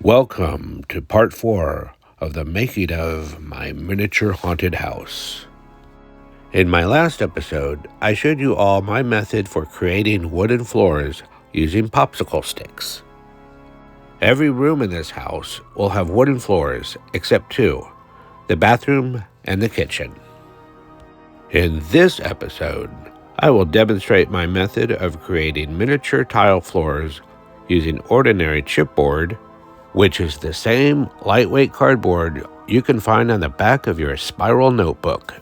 Welcome to part 4 of the making of my miniature haunted house. In my last episode, I showed you all my method for creating wooden floors using popsicle sticks. Every room in this house will have wooden floors except two, the bathroom and the kitchen. In this episode, I will demonstrate my method of creating miniature tile floors using ordinary chipboard, which is the same lightweight cardboard you can find on the back of your spiral notebook.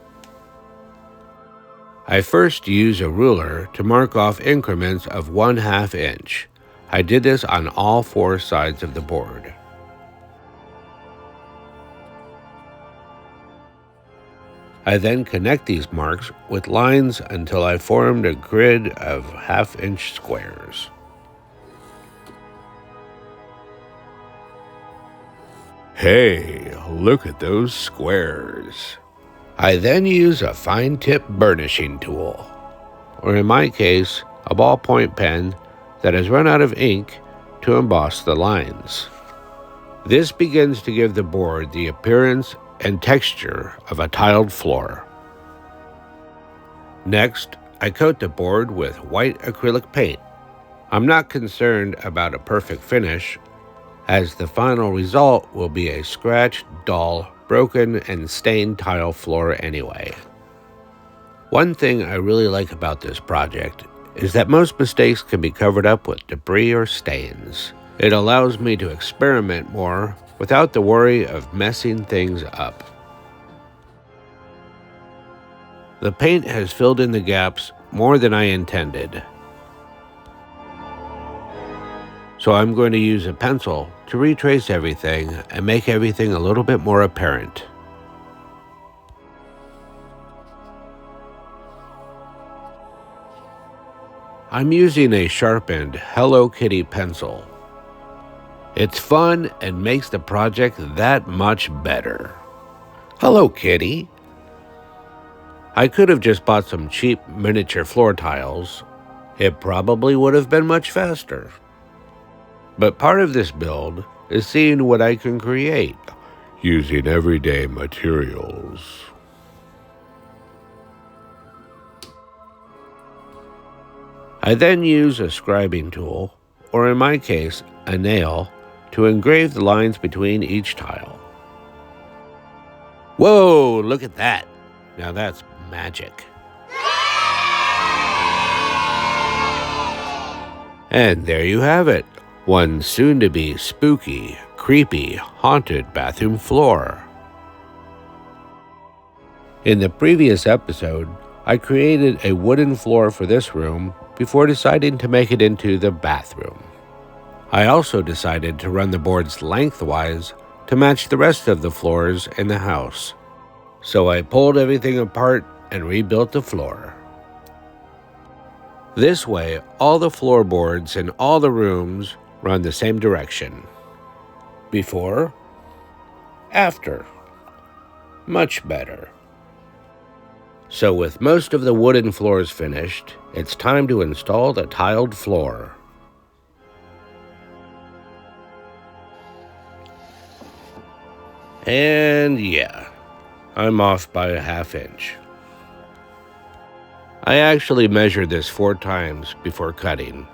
I first use a ruler to mark off increments of 1/2 inch. I did this on all 4 sides of the board. I then connect these marks with lines until I formed a grid of 1/2 inch squares. Hey, look at those squares. I then use a fine-tip burnishing tool, or in my case, a ballpoint pen that has run out of ink to emboss the lines. This begins to give the board the appearance and texture of a tiled floor. Next, I coat the board with white acrylic paint. I'm not concerned about a perfect finish, as the final result will be a scratched, dull, broken, and stained tile floor anyway. One thing I really like about this project is that most mistakes can be covered up with debris or stains. It allows me to experiment more without the worry of messing things up. The paint has filled in the gaps more than I intended, so I'm going to use a pencil to retrace everything and make everything a little bit more apparent. I'm using a sharpened Hello Kitty pencil. It's fun and makes the project that much better. Hello Kitty. I could have just bought some cheap miniature floor tiles. It probably would have been much faster. But part of this build is seeing what I can create using everyday materials. I then use a scribing tool, or in my case, a nail, to engrave the lines between each tile. Whoa, look at that. Now that's magic. And there you have it. One soon-to-be spooky, creepy, haunted bathroom floor. In the previous episode, I created a wooden floor for this room before deciding to make it into the bathroom. I also decided to run the boards lengthwise to match the rest of the floors in the house. So I pulled everything apart and rebuilt the floor. This way, all the floorboards in all the rooms run the same direction. Before, after. Much better. So with most of the wooden floors finished, it's time to install the tiled floor. And yeah, I'm off by 1/2 inch. I actually measured this 4 times before cutting.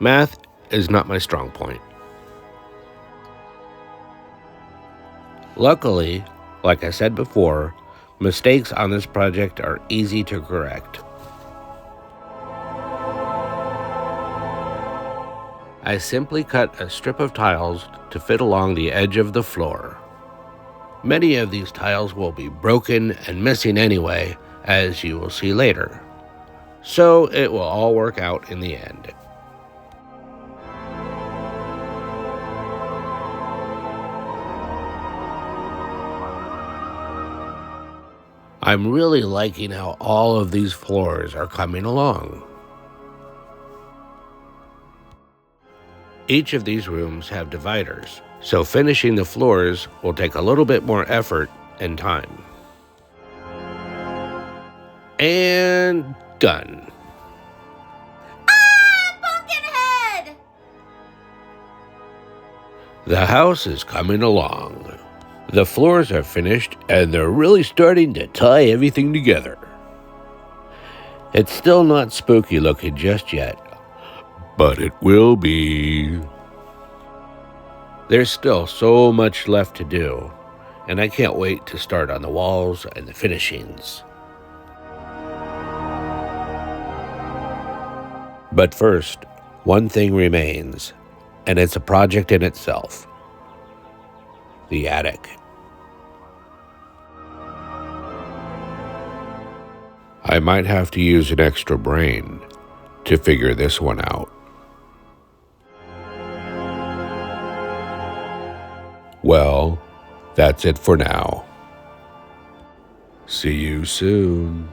Math is not my strong point. Luckily, like I said before, mistakes on this project are easy to correct. I simply cut a strip of tiles to fit along the edge of the floor. Many of these tiles will be broken and missing anyway, as you will see later. So it will all work out in the end. I'm really liking how all of these floors are coming along. Each of these rooms have dividers, so finishing the floors will take a little bit more effort and time. And done. Pumpkinhead! The house is coming along. The floors are finished and they're really starting to tie everything together. It's still not spooky looking just yet, but it will be. There's still so much left to do, and I can't wait to start on the walls and the finishings. But first, one thing remains, and it's a project in itself: the attic. I might have to use an extra brain to figure this one out. Well, that's it for now. See you soon.